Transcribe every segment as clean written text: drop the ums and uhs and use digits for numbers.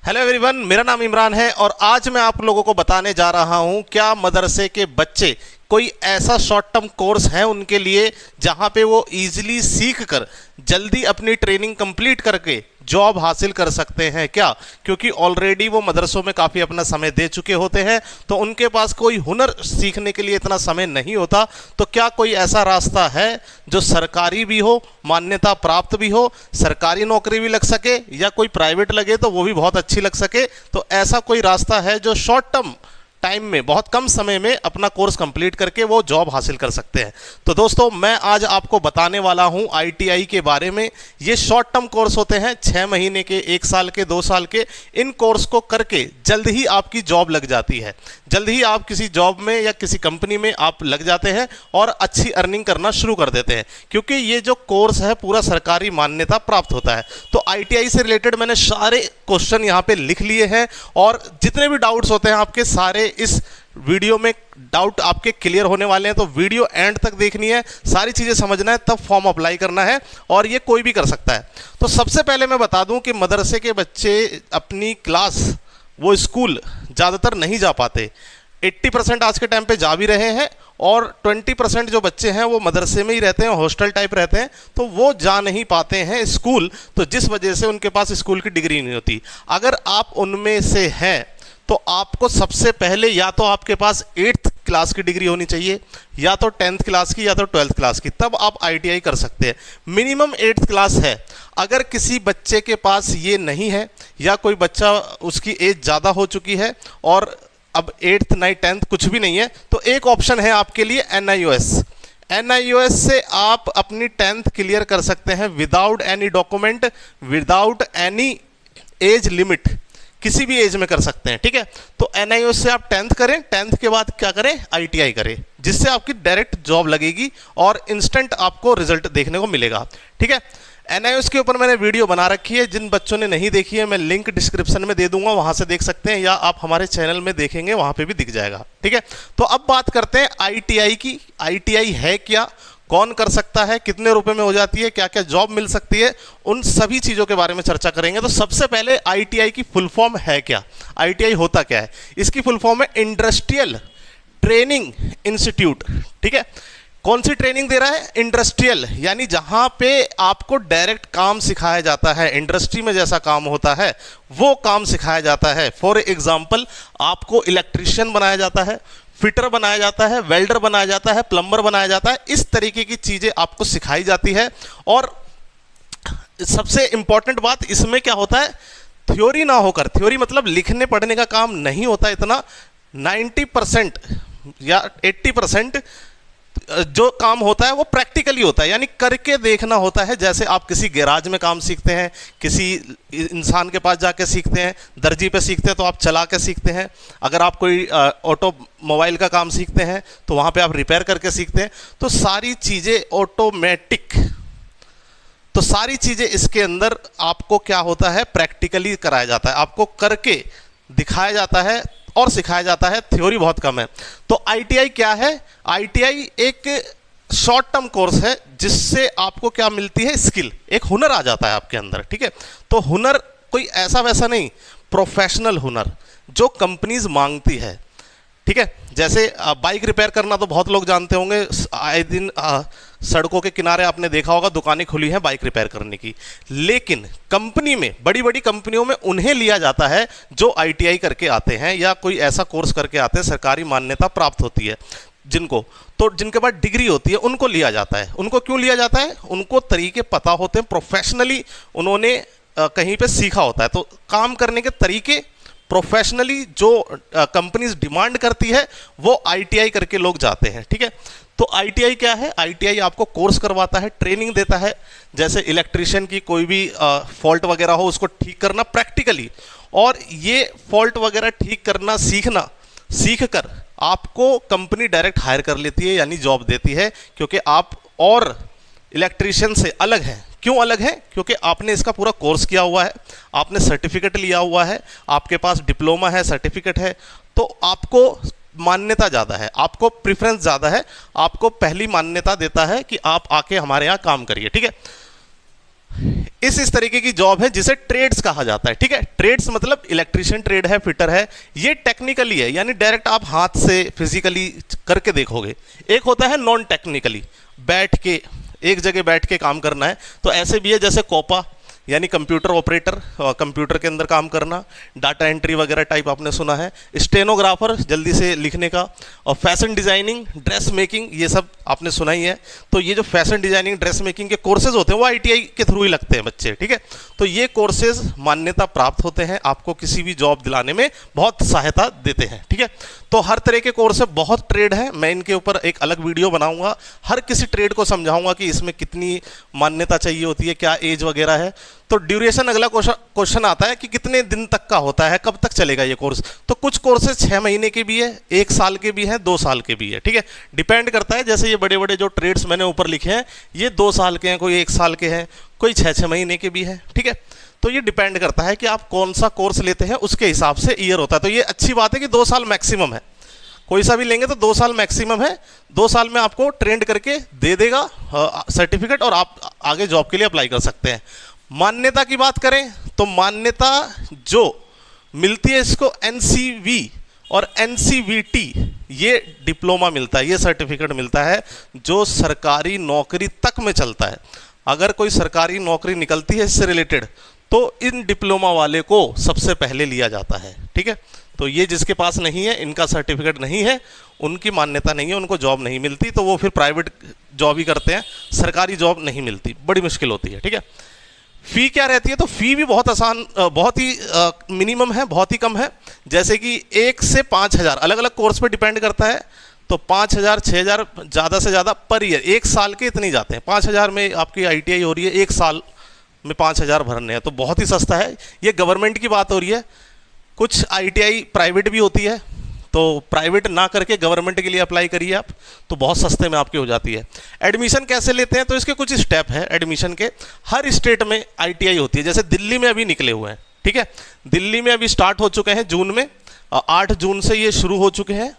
Hello everyone, मेरा नाम इमरान है और आज मैं आप लोगों को बताने जा रहा हूं क्या मदरसे के बच्चे कोई ऐसा शॉर्ट टर्म कोर्स है उनके लिए जहां पे वो इजीली सीख कर जल्दी अपनी ट्रेनिंग कंप्लीट करके जॉब हासिल कर सकते हैं क्या। क्योंकि ऑलरेडी वो मदरसों में काफ़ी अपना समय दे चुके होते हैं तो उनके पास कोई हुनर सीखने के लिए इतना समय नहीं होता। तो क्या कोई ऐसा रास्ता है जो सरकारी भी हो, मान्यता प्राप्त भी हो, सरकारी नौकरी भी लग सके या कोई प्राइवेट लगे तो वो भी बहुत अच्छी लग सके। तो ऐसा कोई रास्ता है जो शॉर्ट टर्म टाइम में, बहुत कम समय में अपना कोर्स कंप्लीट करके वो जॉब हासिल कर सकते हैं। तो दोस्तों, मैं आज आपको बताने वाला हूं आईटीआई के बारे में। ये शॉर्ट टर्म कोर्स होते हैं, 6 महीने के, 1 साल के, 2 साल के। इन कोर्स को करके जल्द ही आपकी जॉब लग जाती है, जल्द ही आप किसी जॉब में या किसी कंपनी में आप लग जाते हैं और अच्छी अर्निंग करना शुरू कर देते हैं, क्योंकि ये जो कोर्स है पूरा सरकारी मान्यता प्राप्त होता है। तो आईटीआई से रिलेटेड मैंने सारे क्वेश्चन यहाँ पे लिख लिए हैं और जितने भी डाउट्स होते हैं आपके सारे इस वीडियो में डाउट आपके क्लियर होने वाले हैं। तो वीडियो एंड तक देखनी है, सारी चीज़ें समझना है, तब फॉर्म अप्लाई करना है और ये कोई भी कर सकता है। तो सबसे पहले मैं बता दूं कि मदरसे के बच्चे अपनी क्लास, वो स्कूल ज़्यादातर नहीं जा पाते। 80% आज के टाइम पे जा भी रहे हैं और 20% जो बच्चे हैं वो मदरसे में ही रहते हैं, हॉस्टल टाइप रहते हैं, तो वो जा नहीं पाते हैं स्कूल, तो जिस वजह से उनके पास स्कूल की डिग्री नहीं होती। अगर आप उनमें से हैं तो आपको सबसे पहले या तो आपके पास 8th क्लास की डिग्री होनी चाहिए, या तो 10th क्लास की, या तो 12th क्लास की, तब आप आईटीआई कर सकते हैं। मिनिमम 8th क्लास है। अगर किसी बच्चे के पास ये नहीं है या कोई बच्चा, उसकी एज ज़्यादा हो चुकी है और अब 8th 9th 10th कुछ भी नहीं है, तो एक ऑप्शन है आपके लिए NIOS। NIOS से आप अपनी 10th क्लियर कर सकते हैं without any document, without any age limit, किसी भी एज में कर सकते हैं, ठीक है। तो NIOS से आप 10th करें, 10th के बाद क्या करें, ITI करें, जिससे आपकी डायरेक्ट जॉब लगेगी और इंस्टेंट आपको रिजल्ट देखने को मिलेगा, ठीक है। NIOS के ऊपर मैंने वीडियो बना रखी है, जिन बच्चों ने नहीं देखी है मैं लिंक डिस्क्रिप्शन में दे दूंगा, वहां से देख सकते हैं, या आप हमारे चैनल में देखेंगे वहां पे भी दिख जाएगा, ठीक है। तो अब बात करते हैं ITI की। ITI है क्या, कौन कर सकता है, कितने रुपए में हो जाती है, क्या क्या जॉब मिल सकती है, उन सभी चीज़ों के बारे में चर्चा करेंगे। तो सबसे पहले ITI की फुल फॉर्म है क्या, ITI होता क्या है। इसकी फुल फॉर्म है इंडस्ट्रियल ट्रेनिंग इंस्टीट्यूट, ठीक है। कौन सी ट्रेनिंग दे रहा है, इंडस्ट्रियल, यानी जहां पे आपको डायरेक्ट काम सिखाया जाता है, इंडस्ट्री में जैसा काम होता है वो काम सिखाया जाता है। फॉर एग्जाम्पल, आपको इलेक्ट्रीशियन बनाया जाता है, फिटर बनाया जाता है, वेल्डर बनाया जाता है, प्लम्बर बनाया जाता है, इस तरीके की चीज़ें आपको सिखाई जाती है। और सबसे इंपॉर्टेंट बात इसमें क्या होता है, थ्योरी ना होकर, थ्योरी मतलब लिखने पढ़ने का काम नहीं होता इतना, 90% या 80% जो काम होता है वो प्रैक्टिकली होता है, यानी करके देखना होता है। जैसे आप किसी गैराज में काम सीखते हैं, किसी इंसान के पास जाके सीखते हैं, दर्जी पे सीखते हैं तो आप चला के सीखते हैं, अगर आप कोई ऑटोमोबाइल का काम सीखते हैं तो वहाँ पे आप रिपेयर करके सीखते हैं। तो सारी चीज़ें ऑटोमेटिक, तो सारी चीज़ें इसके अंदर आपको क्या होता है, प्रैक्टिकली कराया जाता है, आपको करके दिखाया जाता है और सिखाया जाता है, थ्योरी बहुत कम है। तो ITI क्या है, ITI एक शॉर्ट टर्म कोर्स है जिससे आपको क्या मिलती है, स्किल, एक हुनर आ जाता है आपके अंदर, ठीक है। तो हुनर कोई ऐसा वैसा नहीं, प्रोफेशनल हुनर जो कंपनीज मांगती है, ठीक है। जैसे बाइक रिपेयर करना तो बहुत लोग जानते होंगे, आए दिन सड़कों के किनारे आपने देखा होगा दुकानें खुली हैं बाइक रिपेयर करने की, लेकिन कंपनी में, बड़ी बड़ी कंपनियों में उन्हें लिया जाता है जो ITI करके आते हैं या कोई ऐसा कोर्स करके आते हैं, सरकारी मान्यता प्राप्त होती है जिनको, तो जिनके पास डिग्री होती है उनको लिया जाता है। उनको क्यों लिया जाता है, उनको तरीके पता होते हैं, प्रोफेशनली उन्होंने कहीं पे सीखा होता है, तो काम करने के तरीके प्रोफेशनली जो कंपनीज डिमांड करती है वो ITI करके लोग जाते हैं, ठीक है। तो ITI क्या है, ITI आपको कोर्स करवाता है, ट्रेनिंग देता है, जैसे इलेक्ट्रिशियन की कोई भी फॉल्ट वगैरह हो उसको ठीक करना प्रैक्टिकली, और ये फॉल्ट वगैरह ठीक करना सीखना, सीख कर आपको कंपनी डायरेक्ट हायर कर लेती है, यानी जॉब देती है, क्योंकि आप और इलेक्ट्रिशियन से अलग हैं। क्यों अलग है, क्योंकि आपने इसका पूरा कोर्स किया हुआ है, आपने सर्टिफिकेट लिया हुआ है, आपके पास डिप्लोमा है, सर्टिफिकेट है, तो आपको मान्यता ज़्यादा है, आपको प्रेफरेंस ज़्यादा है, आपको पहली मान्यता देता है कि आप आके हमारे यहाँ काम करिए, ठीक है। इस तरीके की जॉब है जिसे ट्रेड्स कहा जाता है। ठीक है, ट्रेड्स मतलब इलेक्ट्रिशियन ट्रेड है, फिटर है, ये टेक्निकली है, यानी डायरेक्ट आप हाथ से फिजिकली करके देखोगे। एक होता है नॉन टेक्निकली, बैठ के एक जगह बैठ के काम करना है, तो ऐसे भी है जैसे कोपा यानी कंप्यूटर ऑपरेटर, कंप्यूटर के अंदर काम करना, डाटा एंट्री वगैरह टाइप आपने सुना है, स्टेनोग्राफर जल्दी से लिखने का, और फैशन डिजाइनिंग, ड्रेस मेकिंग, ये सब आपने सुना ही है। तो ये जो फैशन डिजाइनिंग, ड्रेस मेकिंग के कोर्सेज होते हैं वो आईटीआई के थ्रू ही लगते हैं बच्चे। ठीक है, तो ये कोर्सेज मान्यता प्राप्त होते हैं, आपको किसी भी जॉब दिलाने में बहुत सहायता देते हैं। ठीक है, तो हर तरह के कोर्स है, बहुत ट्रेड है, मैं इनके ऊपर एक अलग वीडियो बनाऊंगा, हर किसी ट्रेड को समझाऊंगा कि इसमें कितनी मान्यता चाहिए होती है, क्या एज वगैरह है। तो ड्यूरेशन अगला क्वेश्चन आता है कि कितने दिन तक का होता है, कब तक चलेगा ये कोर्स। तो कुछ कोर्सेज 6 महीने के भी है, 1 साल के भी हैं, 2 साल के भी है। ठीक है, डिपेंड करता है, जैसे ये बड़े बड़े जो ट्रेड्स मैंने ऊपर लिखे हैं ये 2 साल के हैं, कोई 1 साल के हैं, कोई 6 महीने के भी है। ठीक है, तो ये डिपेंड करता है कि आप कौन सा कोर्स लेते हैं, उसके हिसाब से ईयर होता है। तो ये अच्छी बात है कि 2 साल मैक्सिमम है, कोई सा भी लेंगे तो 2 साल मैक्सिमम है, 2 साल में आपको ट्रेंड करके दे देगा सर्टिफिकेट, और आप आगे जॉब के लिए अप्लाई कर सकते हैं। मान्यता की बात करें तो मान्यता जो मिलती है इसको एनसीवी और एनसीवीटी, ये डिप्लोमा मिलता है, ये सर्टिफिकेट मिलता है जो सरकारी नौकरी तक में चलता है। अगर कोई सरकारी नौकरी निकलती है इससे रिलेटेड तो इन डिप्लोमा वाले को सबसे पहले लिया जाता है। ठीक है, तो ये जिसके पास नहीं है, इनका सर्टिफिकेट नहीं है, उनकी मान्यता नहीं है, उनको जॉब नहीं मिलती, तो वो फिर प्राइवेट जॉब ही करते हैं, सरकारी जॉब नहीं मिलती, बड़ी मुश्किल होती है। ठीक है, फ़ी क्या रहती है, तो फ़ी भी बहुत आसान, बहुत ही मिनिमम है, बहुत ही कम है। जैसे कि 1 से 5,000, अलग अलग कोर्स पे डिपेंड करता है, तो 5,000 6,000 ज़्यादा से ज़्यादा पर ईयर, 1 साल के इतने जाते हैं। 5,000 में आपकी आईटीआई हो रही है, 1 साल में 5,000 भरने हैं, तो बहुत ही सस्ता है। ये गवर्नमेंट की बात हो रही है, कुछ आईटीआई प्राइवेट भी होती है, तो प्राइवेट ना करके गवर्नमेंट के लिए अप्लाई करिए आप, तो बहुत सस्ते में आपकी हो जाती है। एडमिशन कैसे लेते हैं, तो इसके कुछ स्टेप हैं एडमिशन के। हर स्टेट में आईटीआई होती है, जैसे दिल्ली में अभी निकले हुए हैं। ठीक है, दिल्ली में अभी स्टार्ट हो चुके हैं जून में, 8 जून से ये शुरू हो चुके हैं,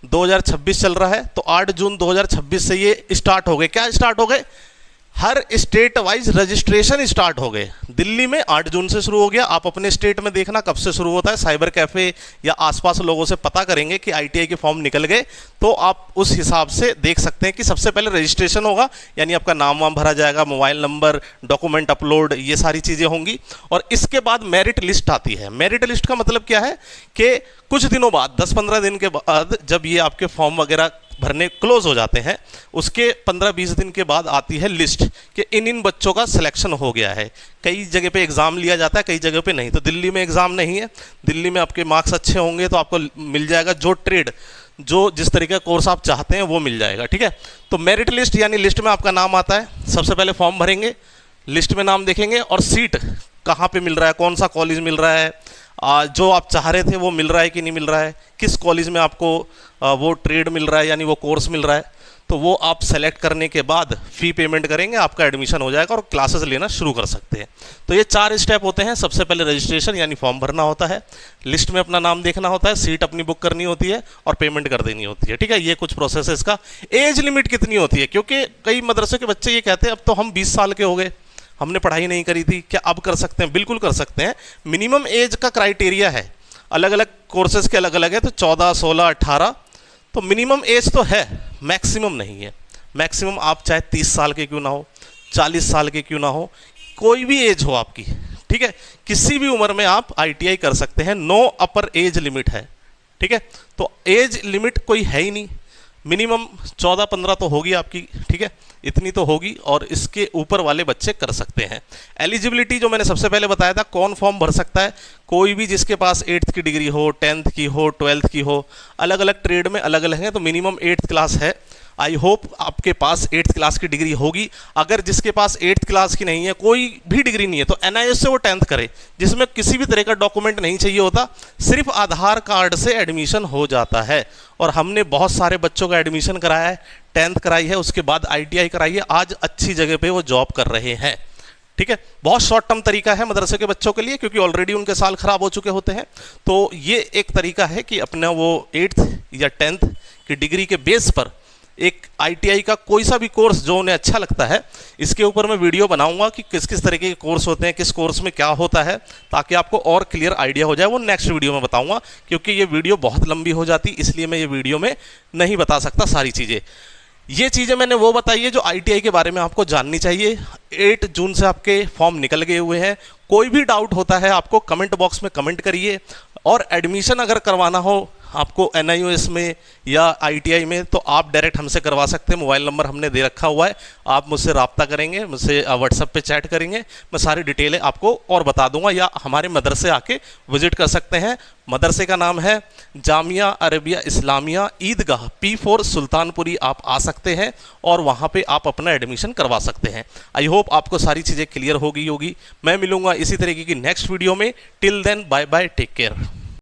2026 चल रहा है, तो 8 जून 2026 से ये स्टार्ट हो गए। क्या स्टार्ट हो गए, हर स्टेट वाइज रजिस्ट्रेशन स्टार्ट हो गए। दिल्ली में 8 जून से शुरू हो गया, आप अपने स्टेट में देखना कब से शुरू होता है, साइबर कैफ़े या आसपास लोगों से पता करेंगे कि आईटीआई के फॉर्म निकल गए, तो आप उस हिसाब से देख सकते हैं कि सबसे पहले रजिस्ट्रेशन होगा, यानी आपका नाम वाम भरा जाएगा, मोबाइल नंबर, डॉक्यूमेंट अपलोड, ये सारी चीज़ें होंगी। और इसके बाद मेरिट लिस्ट आती है। मेरिट लिस्ट का मतलब क्या है कि कुछ दिनों बाद, 10-15 दिन के बाद, जब ये आपके फॉर्म वगैरह भरने क्लोज हो जाते हैं, उसके 15-20 दिन के बाद आती है लिस्ट कि इन बच्चों का सिलेक्शन हो गया है। कई जगह पे एग्ज़ाम लिया जाता है, कई जगह पे नहीं। तो दिल्ली में एग्ज़ाम नहीं है, दिल्ली में आपके मार्क्स अच्छे होंगे तो आपको मिल जाएगा जो ट्रेड, जो जिस तरीके का कोर्स आप चाहते हैं वो मिल जाएगा। ठीक है, तो मेरिट लिस्ट यानी लिस्ट में आपका नाम आता है, सबसे पहले फॉर्म भरेंगे, लिस्ट में नाम देखेंगे, और सीट कहाँ पे मिल रहा है, कौन सा कॉलेज मिल रहा है, जो आप चाह रहे थे वो मिल रहा है कि नहीं मिल रहा है, किस कॉलेज में आपको वो ट्रेड मिल रहा है यानी वो कोर्स मिल रहा है, तो वो आप सेलेक्ट करने के बाद फ़ी पेमेंट करेंगे, आपका एडमिशन हो जाएगा और क्लासेस लेना शुरू कर सकते हैं। तो ये 4 स्टेप होते हैं। सबसे पहले रजिस्ट्रेशन यानी फॉर्म भरना होता है, लिस्ट में अपना नाम देखना होता है, सीट अपनी बुक करनी होती है और पेमेंट कर देनी होती है। ठीक है, ये कुछ प्रोसेस है इसका। एज लिमिट कितनी होती है, क्योंकि कई मदरसे के बच्चे ये कहते हैं अब तो हम 20 साल के हो गए, हमने पढ़ाई नहीं करी थी, क्या अब कर सकते हैं? बिल्कुल कर सकते हैं। मिनिमम एज का क्राइटेरिया है, अलग अलग कोर्सेज के अलग अलग है, तो 14, 16, 18, तो मिनिमम एज तो है, मैक्सिमम नहीं है। मैक्सिमम आप चाहे 30 साल के क्यों ना हो, 40 साल के क्यों ना हो, कोई भी एज हो आपकी, ठीक है, किसी भी उम्र में आप आईटीआई कर सकते हैं। नो अपर एज लिमिट है। ठीक है, तो एज लिमिट कोई है ही नहीं, मिनिमम 14-15 तो होगी आपकी। ठीक है, इतनी तो होगी, और इसके ऊपर वाले बच्चे कर सकते हैं। एलिजिबिलिटी जो मैंने सबसे पहले बताया था, कौन फॉर्म भर सकता है, कोई भी जिसके पास 8th की डिग्री हो, 10th की हो, 12th की हो, अलग अलग ट्रेड में अलग अलग हैं, तो मिनिमम 8th क्लास है। आई होप आपके पास 8th क्लास की डिग्री होगी। अगर जिसके पास 8th क्लास की नहीं है, कोई भी डिग्री नहीं है, तो एनआईएस से वो 10th करे, जिसमें किसी भी तरह का डॉक्यूमेंट नहीं चाहिए होता, सिर्फ आधार कार्ड से एडमिशन हो जाता है। और हमने बहुत सारे बच्चों का एडमिशन कराया है, 10th कराई है, उसके बाद आईटीआई कराई है, आज अच्छी जगह पे वो जॉब कर रहे हैं। ठीक है, बहुत शॉर्ट टर्म तरीका है मदरसे के बच्चों के लिए, क्योंकि ऑलरेडी उनके साल खराब हो चुके होते हैं। तो ये एक तरीका है कि अपना वो 8th या 10th की डिग्री के बेस पर एक ITI का कोई सा भी कोर्स जो उन्हें अच्छा लगता है, इसके ऊपर मैं वीडियो बनाऊंगा कि किस किस तरीके के कोर्स होते हैं, किस कोर्स में क्या होता है, ताकि आपको और क्लियर आइडिया हो जाए। वो नेक्स्ट वीडियो में बताऊंगा, क्योंकि ये वीडियो बहुत लंबी हो जाती, इसलिए मैं ये वीडियो में नहीं बता सकता सारी चीज़ें। ये चीज़ें मैंने वो बताई है जो ITI के बारे में आपको जाननी चाहिए। 8 जून से आपके फॉर्म निकल गए हुए हैं। कोई भी डाउट होता है आपको कमेंट बॉक्स में कमेंट करिए, और एडमिशन अगर करवाना हो आपको NIOS में या ITI में, तो आप डायरेक्ट हमसे करवा सकते हैं। मोबाइल नंबर हमने दे रखा हुआ है, आप मुझसे रब्ता करेंगे, मुझसे व्हाट्सएप पे चैट करेंगे, मैं सारी डिटेलें आपको और बता दूंगा, या हमारे मदरसे आके विजिट कर सकते हैं। मदरसे का नाम है जामिया अरबिया इस्लामिया ईदगाह P4 सुल्तानपुरी। आप आ सकते हैं और वहाँ पे आप अपना एडमिशन करवा सकते हैं। आई होप आपको सारी चीज़ें क्लियर हो गई होगी। मैं मिलूंगा इसी तरीके की नेक्स्ट वीडियो में। Till then bye bye, take care.